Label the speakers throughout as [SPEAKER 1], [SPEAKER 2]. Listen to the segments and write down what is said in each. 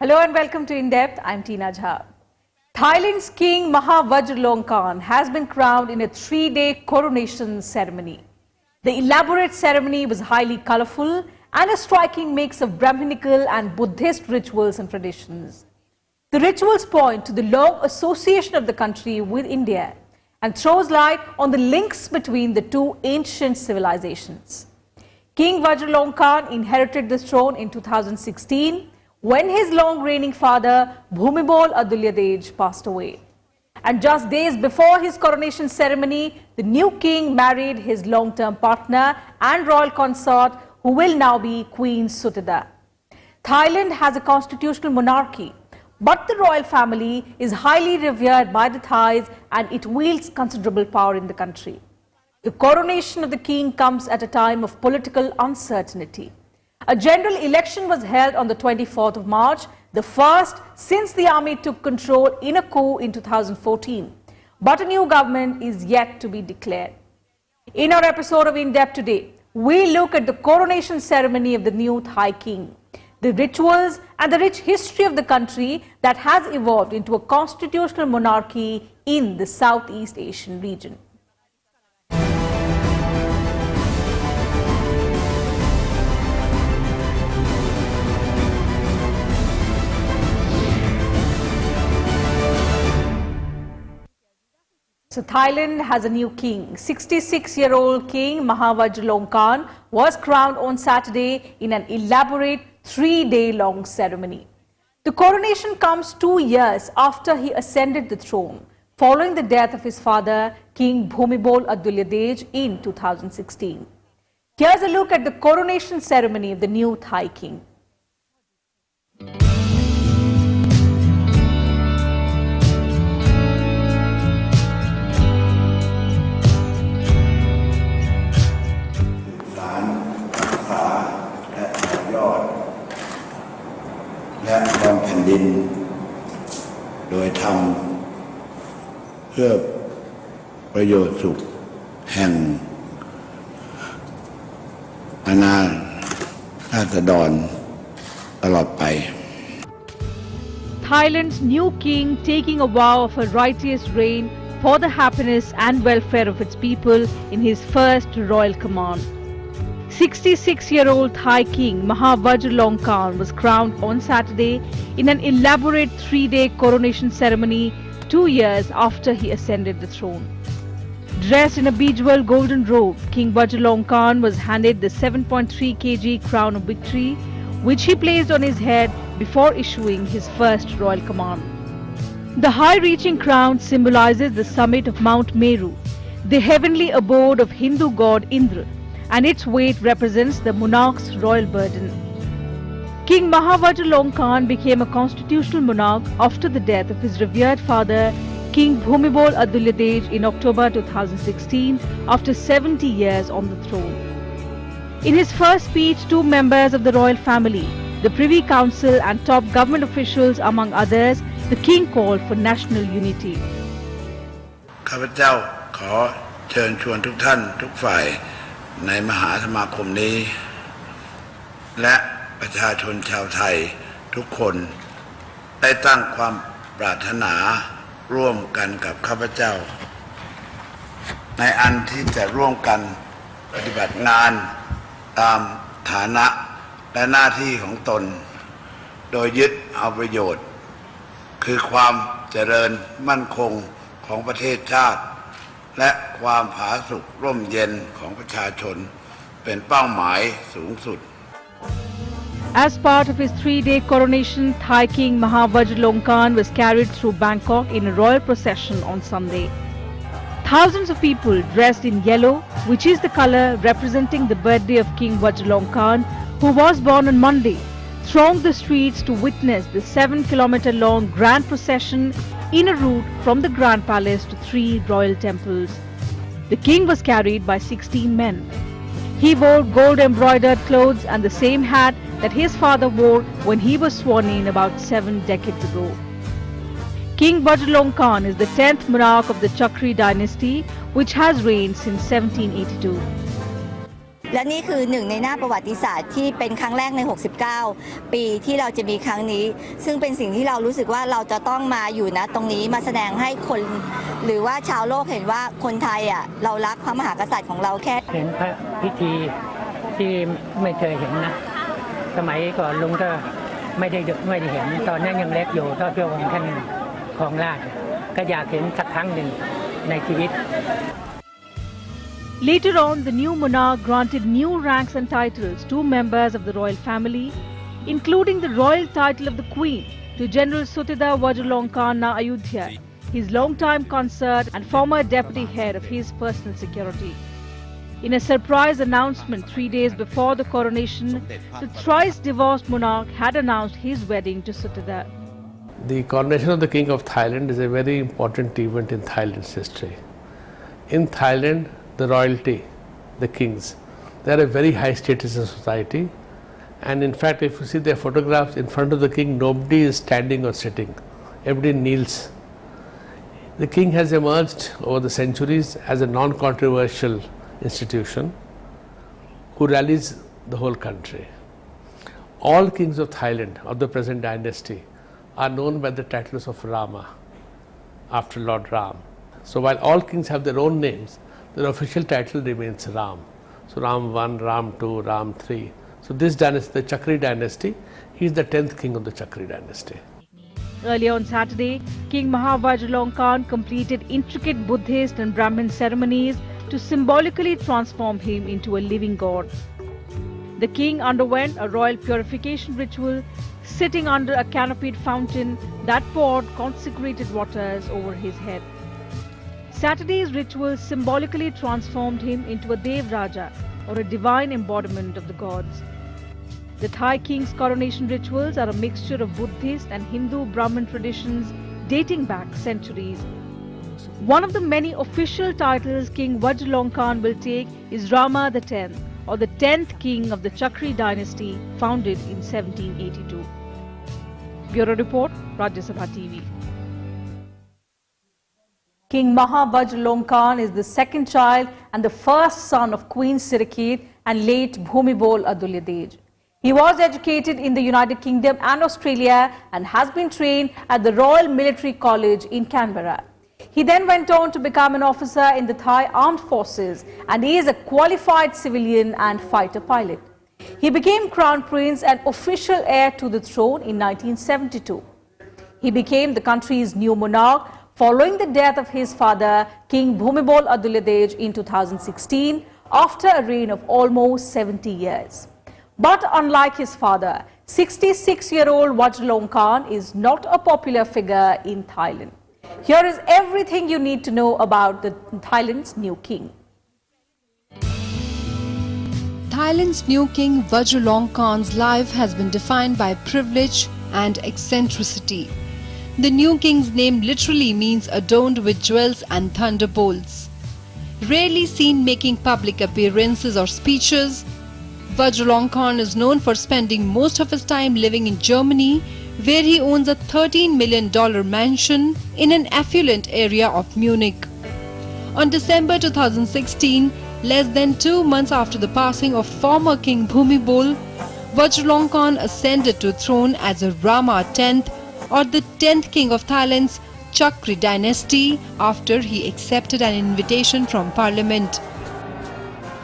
[SPEAKER 1] Hello and welcome to In Depth. I'm Tina Jha. Thailand's King Maha Vajiralongkorn has been crowned in a 3-day coronation ceremony. The elaborate ceremony was highly colorful and a striking mix of Brahminical and Buddhist rituals and traditions. The rituals point to the long association of the country with India and throws light on the links between the two ancient civilizations. King Vajiralongkorn inherited the throne in 2016 when his long-reigning father Bhumibol Adulyadej passed away. And just days before his coronation ceremony, the new king married his long-term partner and royal consort, who will now be Queen Suthida. Thailand has a constitutional monarchy, but the royal family is highly revered by the Thais and it wields considerable power in the country. The coronation of the king comes at a time of political uncertainty. A general election was held on the 24th of March, the first since the army took control in a coup in 2014. But a new government is yet to be declared. In our episode of In Depth today, we look at the coronation ceremony of the new Thai king, the rituals and the rich history of the country that has evolved into a constitutional monarchy in the Southeast Asian region. So Thailand has a new king. 66-year-old King Maha Vajiralongkorn was crowned on Saturday in an elaborate 3-day-long ceremony. The coronation comes 2 years after he ascended the throne, following the death of his father, King Bhumibol Adulyadej, in 2016. Here's a look at the coronation ceremony of the new Thai king.
[SPEAKER 2] และบำเพ็ญดินโดยธรรมเพื่อประโยชน์สุขแห่งอาณาราษฎรตลอดไป
[SPEAKER 1] Thailand's new king taking a vow of a righteous reign for the happiness and welfare of its people in his first royal command. 66-year-old Thai king Maha Vajiralongkorn was crowned on Saturday in an elaborate 3-day coronation ceremony 2 years after he ascended the throne. Dressed in a bejeweled golden robe, King Vajiralongkorn was handed the 7.3 kg crown of victory, which he placed on his head before issuing his first royal command. The high-reaching crown symbolizes the summit of Mount Meru, the heavenly abode of Hindu god Indra, and its weight represents the monarch's royal burden. King Maha Vajiralongkorn became a constitutional monarch after the death of his revered father, King Bhumibol Adulyadej, in October 2016 after 70 years on the throne. In his first speech, 2 members of the royal family, the Privy Council and top government officials among others, the king called for national unity.
[SPEAKER 2] ข้าพเจ้าขอเชิญชวนทุกท่านทุกฝ่ายในมหาสมาคมนี้และประชาชนชาวไทยทุกคนได้ตั้งความปรารถนาร่วมกันกับข้าพเจ้าในอันที่จะร่วมกันปฏิบัติงานตามฐานะและหน้าที่ของตนโดยยึดเอาประโยชน์คือความเจริญมั่นคงของประเทศชาติและความผาสุกร่มเย็นของประชาชนเป็นเป้าหมายสูงสุด
[SPEAKER 1] As part of his 3-day coronation, Thai King Maha Vajiralongkorn was carried through Bangkok in a royal procession on Sunday. Thousands of people dressed in yellow, which is the color representing the birthday of King Vajiralongkorn, who was born on Monday, thronged the streets to witness the 7-kilometer-long grand procession in a route from the Grand Palace to 3 royal temples. The king was carried by 16 men. He wore gold-embroidered clothes and the same hat that his father wore when he was sworn in about 7 decades ago. King Vajiralongkorn is the 10th monarch of the Chakri dynasty, which has reigned since 1782.
[SPEAKER 3] และนี่คือหนึ่งในหน้าประวัติศาสตร์ที่เป็นครั้งแรกใน 69 ปีที่เราจะมีครั้งนี้ซึ่งเป็นสิ่งที่เรารู้สึกว่าเราจะต้องมาอยู่ณตรงนี้มาแสดงให้คนหรือว่าชาวโลกเห็นว่าคนไทยเรารักพระมหากษัตริย์ของเราแค่
[SPEAKER 4] เห็นพระพิธีที่ไม่เคยเห็นนะสมัยก่อนลุงก็ไม่ได้เห็นตอนนั้นยังเล็กอยู่ก็เที่ยวของท่านครองราชย์ก็อยากเห็นสักครั้งหนึ่งในชีวิต
[SPEAKER 1] Later on, the new monarch granted new ranks and titles to members of the royal family, including the royal title of the Queen to General Sutida Vajralongkorn na Ayodhya, his long-time consort and former deputy head of his personal security. In a surprise announcement 3 days before the coronation, the thrice-divorced monarch had announced his wedding to Sutida.
[SPEAKER 5] The coronation of the King of Thailand is a very important event in Thailand's history. In Thailand, the royalty, the kings, they are a very high status in society, and in fact if you see their photographs in front of the king, nobody is standing or sitting, everybody kneels. The king has emerged over the centuries as a non-controversial institution who rallies the whole country. All kings of Thailand of the present dynasty are known by the titles of Rama, after Lord Ram. So while all kings have their own names, their official title remains Ram. So Ram 1, Ram 2, Ram 3. So this dynasty, the Chakri dynasty, he is the 10th king of the Chakri dynasty.
[SPEAKER 1] Earlier on Saturday, King Vajralongkorn completed intricate Buddhist and Brahmin ceremonies to symbolically transform him into a living god. The king underwent a royal purification ritual, sitting under a canopied fountain that poured consecrated waters over his head. Saturday's ritual symbolically transformed him into a Dev Raja, or a divine embodiment of the gods. The Thai king's coronation rituals are a mixture of Buddhist and Hindu Brahmin traditions dating back centuries. One of the many official titles King Vajralongkorn will take is Rama the 10th, or the 10th king of the Chakri dynasty, founded in 1782. Bureau Report, Rajya Sabha TV. King Vajralongkorn is the second child and the first son of Queen Sirikit and late Bhumibol Adulyadej. He was educated in the United Kingdom and Australia and has been trained at the Royal Military College in Canberra. He then went on to become an officer in the Thai Armed Forces and is a qualified civilian and fighter pilot. He became Crown Prince and official heir to the throne in 1972. He became the country's new monarch following the death of his father, King Bhumibol Adulyadej, in 2016 after a reign of almost 70 years. But unlike his father, 66-year-old Vajralongkorn is not a popular figure in Thailand. Here is everything you need to know about Thailand's new king.
[SPEAKER 6] Thailand's new king Vajralongkorn's life has been defined by privilege and eccentricity. The new king's name literally means adorned with jewels and thunderbolts. Rarely seen making public appearances or speeches, Vajralongkorn is known for spending most of his time living in Germany, where he owns a $13 million mansion in an affluent area of Munich. On December 2016, less than 2 months after the passing of former King Bhumibol, Vajralongkorn ascended to throne as a Rama 10th, or the 10th king of Thailand's Chakri dynasty, after he accepted an invitation from parliament.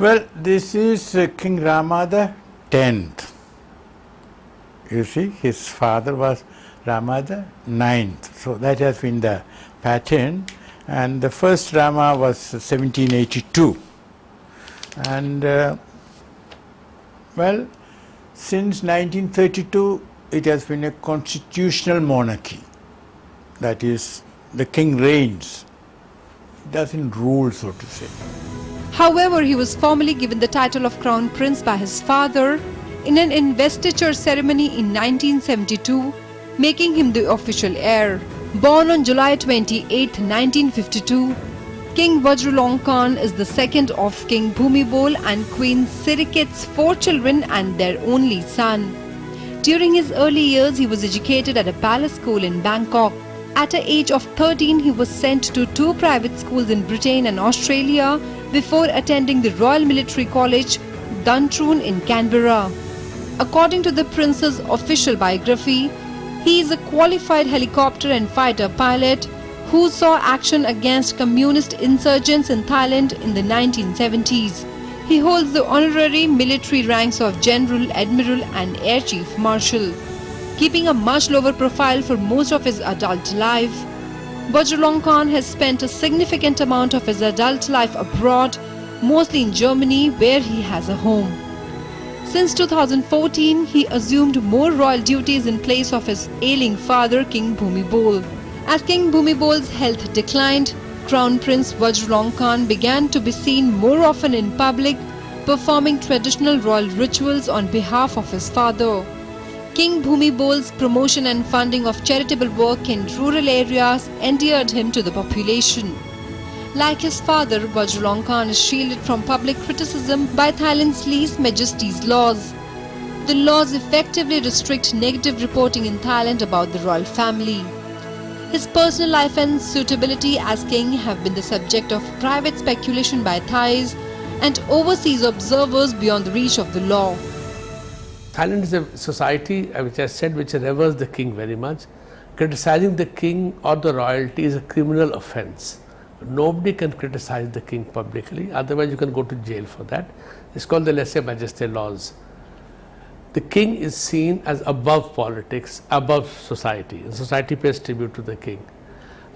[SPEAKER 7] Well, this is King Rama the 10th. You see, his father was Rama the 9th. So that has been the pattern. And the first Rama was 1782. And well, since 1932, it has been a constitutional monarchy. That is, the king reigns. He doesn't rule, so to say.
[SPEAKER 6] However, he was formally given the title of Crown Prince by his father in an investiture ceremony in 1972, making him the official heir. Born on July 28, 1952, King Vajralongkorn is the second of King Bhumibol and Queen Sirikit's 4 children and their only son. During his early years, he was educated at a palace school in Bangkok. At the age of 13, he was sent to 2 private schools in Britain and Australia before attending the Royal Military College, Duntroon in Canberra. According to the prince's official biography, he is a qualified helicopter and fighter pilot who saw action against communist insurgents in Thailand in the 1970s. He holds the honorary military ranks of General, Admiral and Air Chief Marshal. Keeping a much lower profile for most of his adult life, Vajralongkorn has spent a significant amount of his adult life abroad, mostly in Germany, where he has a home. Since 2014, he assumed more royal duties in place of his ailing father, King Bhumibol. As King Bhumibol's health declined, Crown Prince Vajralongkorn began to be seen more often in public, performing traditional royal rituals on behalf of his father. King Bhumibol's promotion and funding of charitable work in rural areas endeared him to the population. Like his father, Vajralongkorn is shielded from public criticism by Thailand's Least Majesty's laws. The laws effectively restrict negative reporting in Thailand about the royal family. His personal life and suitability as king have been the subject of private speculation by Thais and overseas observers beyond the reach of the law.
[SPEAKER 5] Thailand is a society, which I said, which reveres the king very much. Criticizing the king or the royalty is a criminal offence. Nobody can criticize the king publicly, otherwise you can go to jail for that. It's called the Lese Majesty laws. The king is seen as above politics, above society, and society pays tribute to the king.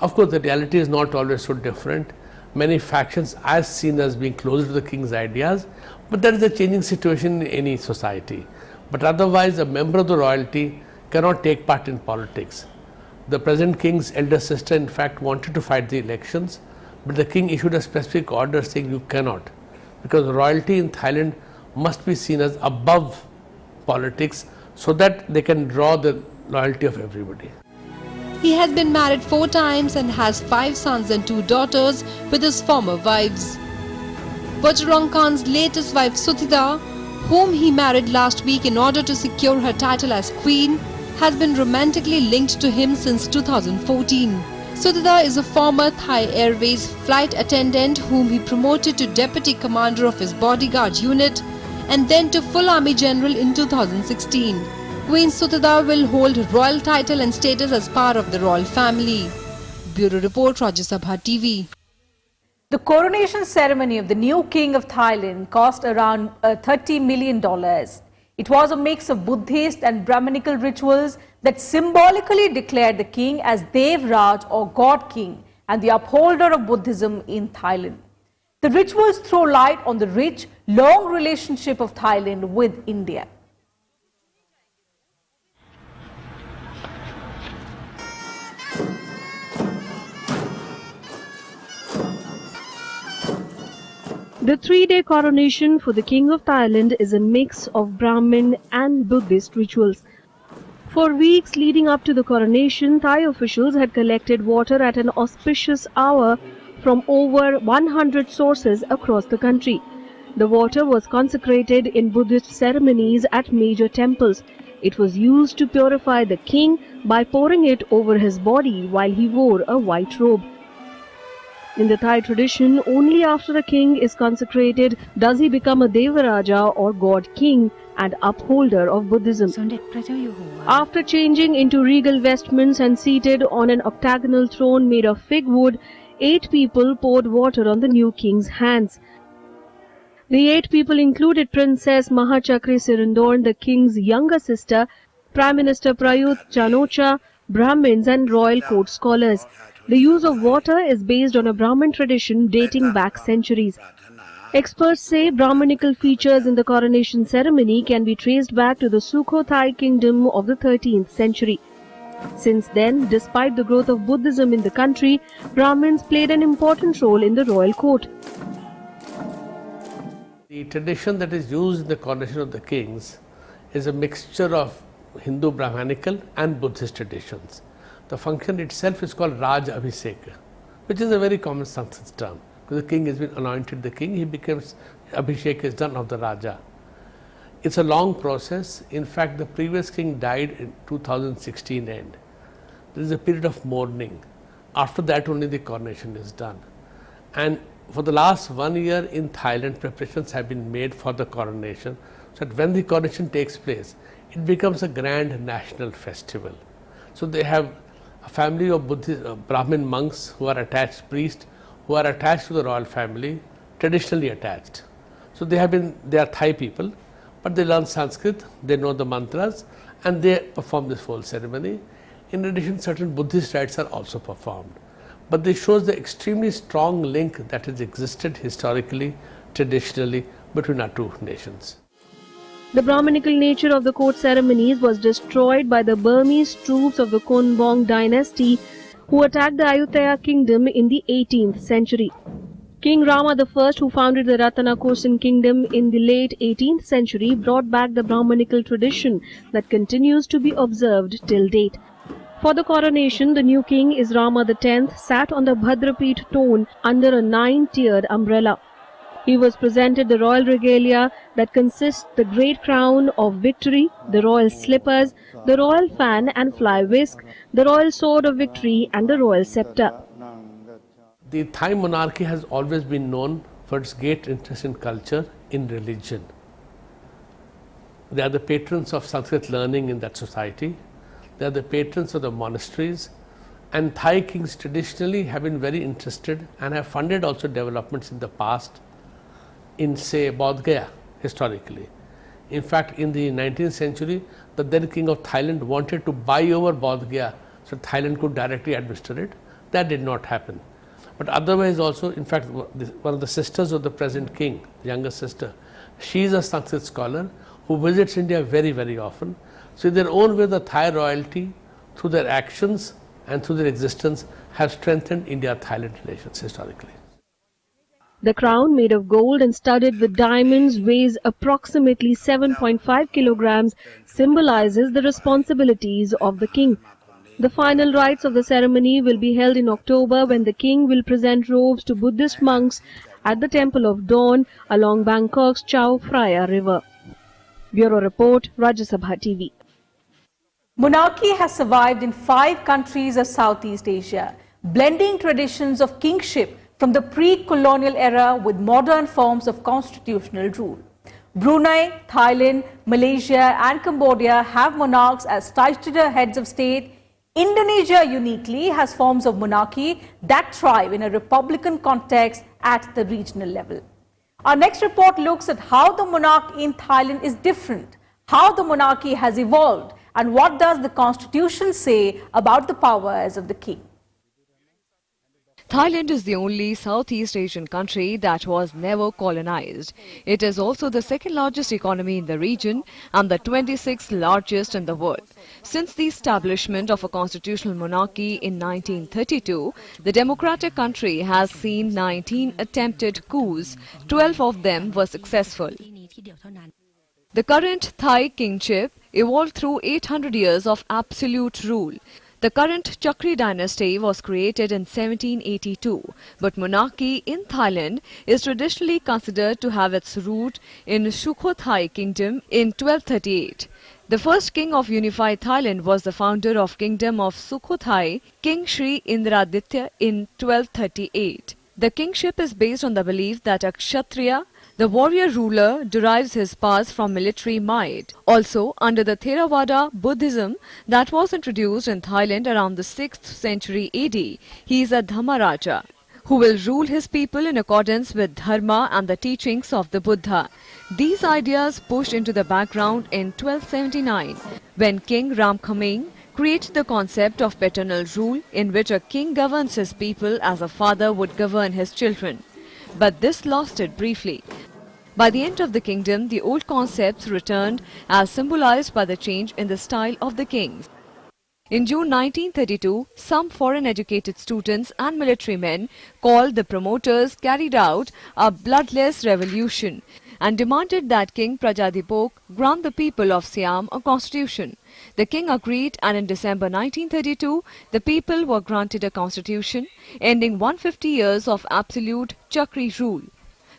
[SPEAKER 5] Of course, the reality is not always so different. Many factions are seen as being closer to the king's ideas, but that is a changing situation in any society. But otherwise, a member of the royalty cannot take part in politics. The present king's elder sister, in fact, wanted to fight the elections, but the king issued a specific order saying you cannot, because royalty in Thailand must be seen as above politics so that they can draw the loyalty of everybody.
[SPEAKER 6] He has been married 4 times and has 5 sons and 2 daughters with his former wives. Vajralongkorn's latest wife Suthida, whom he married last week in order to secure her title as queen, has been romantically linked to him since 2014. Suthida is a former Thai Airways flight attendant whom he promoted to deputy commander of his bodyguard unit and then to full army general in 2016. Queen Suthida will hold royal title and status as part of the royal family. Bureau Report, Rajya Sabha TV.
[SPEAKER 1] The coronation ceremony of the new king of Thailand cost around $30 million. It was a mix of Buddhist and Brahminical rituals that symbolically declared the king as Dev Raj or God King and the upholder of Buddhism in Thailand. The rituals throw light on the rich, long relationship of Thailand with India.
[SPEAKER 8] The 3-day coronation for the King of Thailand is a mix of Brahmin and Buddhist rituals. For weeks leading up to the coronation, Thai officials had collected water at an auspicious hour from over 100 sources across the country. The water was consecrated in Buddhist ceremonies at major temples. It was used to purify the king by pouring it over his body while he wore a white robe. In the Thai tradition, only after a king is consecrated does he become a Devaraja or God King and upholder of Buddhism. After changing into regal vestments and seated on an octagonal throne made of fig wood, 8 people poured water on the new king's hands. The 8 people included Princess Mahachakri Sirindorn, the king's younger sister, Prime Minister Prayut Chan-o-cha, Brahmins and royal court scholars. The use of water is based on a Brahmin tradition dating back centuries. Experts say Brahminical features in the coronation ceremony can be traced back to the Sukhothai kingdom of the 13th century. Since then, despite the growth of Buddhism in the country, Brahmins played an important role in the royal court.
[SPEAKER 5] The tradition that is used in the coronation of the kings is a mixture of Hindu Brahmanical and Buddhist traditions. The function itself is called Raj Abhishek, which is a very common Sanskrit term. Because the king has been anointed the king, he becomes, Abhishek is done of the Raja. It's a long process. In fact, the previous king died in 2016 end. There is a period of mourning. After that only the coronation is done. And for the last 1 year in Thailand, preparations have been made for the coronation, so that when the coronation takes place, it becomes a grand national festival. So they have a family of Buddhist, Brahmin monks who are attached priests, who are attached to the royal family, traditionally attached. So they are Thai people, but they learn Sanskrit, they know the mantras, and they perform this whole ceremony. In addition, certain Buddhist rites are also performed. But this shows the extremely strong link that has existed historically, traditionally, between our two nations.
[SPEAKER 8] The Brahminical nature of the court ceremonies was destroyed by the Burmese troops of the Konbong dynasty who attacked the Ayutthaya kingdom in the 18th century. King Rama I, who founded the Ratanakosin kingdom in the late 18th century, brought back the Brahminical tradition that continues to be observed till date. For the coronation, the new king is Rama X sat on the Bhadrapeeth throne under a 9-tiered umbrella. He was presented the royal regalia that consists the great crown of victory, the royal slippers, the royal fan and fly whisk, the royal sword of victory and the royal scepter.
[SPEAKER 5] The Thai monarchy has always been known for its great interest in culture, in religion. They are the patrons of Sanskrit learning in that society. They are the patrons of the monasteries, and Thai kings traditionally have been very interested and have funded also developments in the past in, say, Bodh Gaya historically. In fact, in the 19th century, the then king of Thailand wanted to buy over Bodh Gaya so Thailand could directly administer it. That did not happen. But otherwise also, in fact, one of the sisters of the present king, the younger sister, she is a Sanskrit scholar who visits India very, very often. So in their own way, the Thai royalty, through their actions and through their existence, have strengthened India-Thailand relations historically.
[SPEAKER 8] The crown, made of gold and studded with diamonds, weighs approximately 7.5 kilograms, symbolizes the responsibilities of the king. The final rites of the ceremony will be held in October, when the king will present robes to Buddhist monks at the Temple of Dawn along Bangkok's Chao Phraya River. Bureau Report, Rajya Sabha TV.
[SPEAKER 1] Monarchy has survived in 5 countries of Southeast Asia, blending traditions of kingship from the pre-colonial era with modern forms of constitutional rule. Brunei, Thailand, Malaysia and Cambodia have monarchs as titular heads of state. Indonesia uniquely has forms of monarchy that thrive in a republican context at the regional level. Our next report looks at how the monarchy in Thailand is different, how the monarchy has evolved, and what does the constitution say about the powers of the king.
[SPEAKER 9] Thailand is the only Southeast Asian country that was never colonized. It is also the second largest economy in the region and the 26th largest in the world. Since the establishment of a constitutional monarchy in 1932, the democratic country has seen 19 attempted coups. 12 of them were successful. The current Thai kingship evolved through 800 years of absolute rule. The current Chakri dynasty was created in 1782, but monarchy in Thailand is traditionally considered to have its root in Sukhothai kingdom in 1238. The first king of unified Thailand was the founder of kingdom of Sukhothai, King Sri Indraditya, in 1238. The kingship is based on the belief that a Kshatriya, the warrior ruler, derives his powers from military might. Also, under the Theravada Buddhism that was introduced in Thailand around the 6th century AD, he is a Dhammaraja, who will rule his people in accordance with Dharma and the teachings of the Buddha. These ideas pushed into the background in 1279, when King Ramkhamhaeng created the concept of paternal rule, in which a king governs his people as a father would govern his children. But this lasted briefly. By the end of the kingdom, the old concepts returned, as symbolized by the change in the style of the kings. In June 1932, some foreign-educated students and military men, called the promoters, carried out a bloodless revolution and demanded that King Prajadipok grant the people of Siam a constitution. The king agreed, and in December 1932, the people were granted a constitution, ending 150 years of absolute Chakri rule.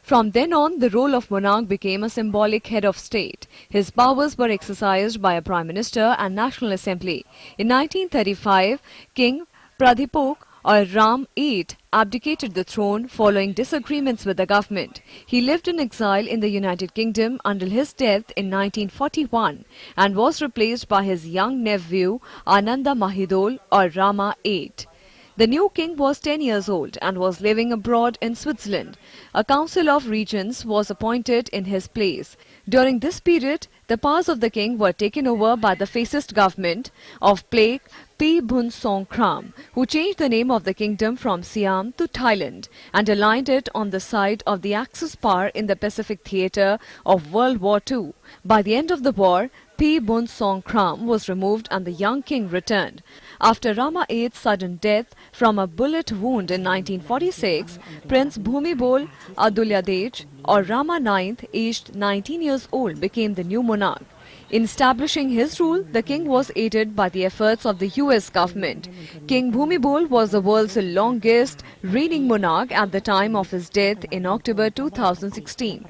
[SPEAKER 9] From then on, the role of monarch became a symbolic head of state. His powers were exercised by a prime minister and national assembly. In 1935, King Pradipok or Ram VIII, abdicated the throne following disagreements with the government. He lived in exile in the United Kingdom until his death in 1941 and was replaced by his young nephew Ananda Mahidol or Rama VIII. The new king was 10 years old and was living abroad in Switzerland. A council of regents was appointed in his place. During this period, the powers of the king were taken over by the fascist government of Plague P. Bun Song Kram, who changed the name of the kingdom from Siam to Thailand and aligned it on the side of the Axis power in the Pacific theatre of World War II. By the end of the war, P. Bun Song Kram was removed and the young king returned. After Rama VIII's sudden death from a bullet wound in 1946, Prince Bhumibol Adulyadej or Rama IX, aged 19 years old, became the new monarch. In establishing his rule, the king was aided by the efforts of the US government. King Bhumibol was the world's longest reigning monarch at the time of his death in October 2016.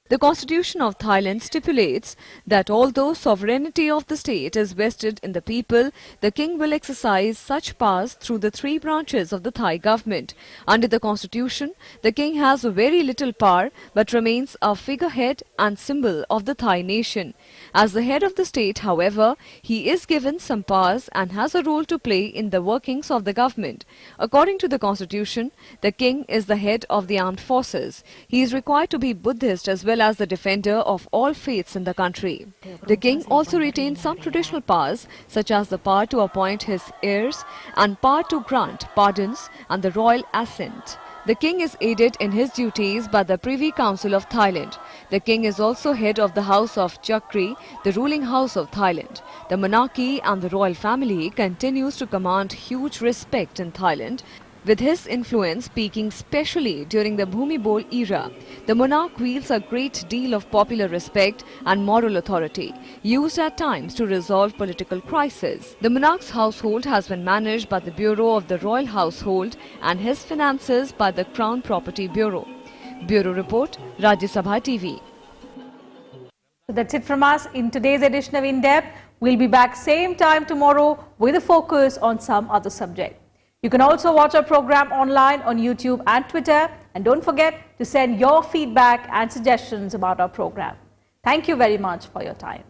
[SPEAKER 9] The Constitution of Thailand stipulates that although sovereignty of the state is vested in the people, the king will exercise such powers through the three branches of the Thai government. Under the Constitution, the king has very little power but remains a figurehead and symbol of the Thai nation. As the head of the state, however, he is given some powers and has a role to play in the workings of the government. According to the Constitution, the king is the head of the armed forces. He is required to be Buddhist as well as the defender of all faiths in the country. The king also retains some traditional powers such as the power to appoint his heirs and power to grant pardons and the royal assent. The king is aided in his duties by the Privy Council of Thailand. The king is also head of the House of Chakri, the ruling house of Thailand. The monarchy and the royal family continues to command huge respect in Thailand, with his influence peaking especially during the Bhumibol era. The monarch wields a great deal of popular respect and moral authority, used at times to resolve political crises. The monarch's household has been managed by the Bureau of the Royal Household and his finances by the Crown Property Bureau. Bureau Report, Rajya Sabha TV.
[SPEAKER 1] So that's it from us in today's edition of In Depth. We'll be back same time tomorrow with a focus on some other subject. You can also watch our program online on YouTube and Twitter. And don't forget to send your feedback and suggestions about our program. Thank you very much for your time.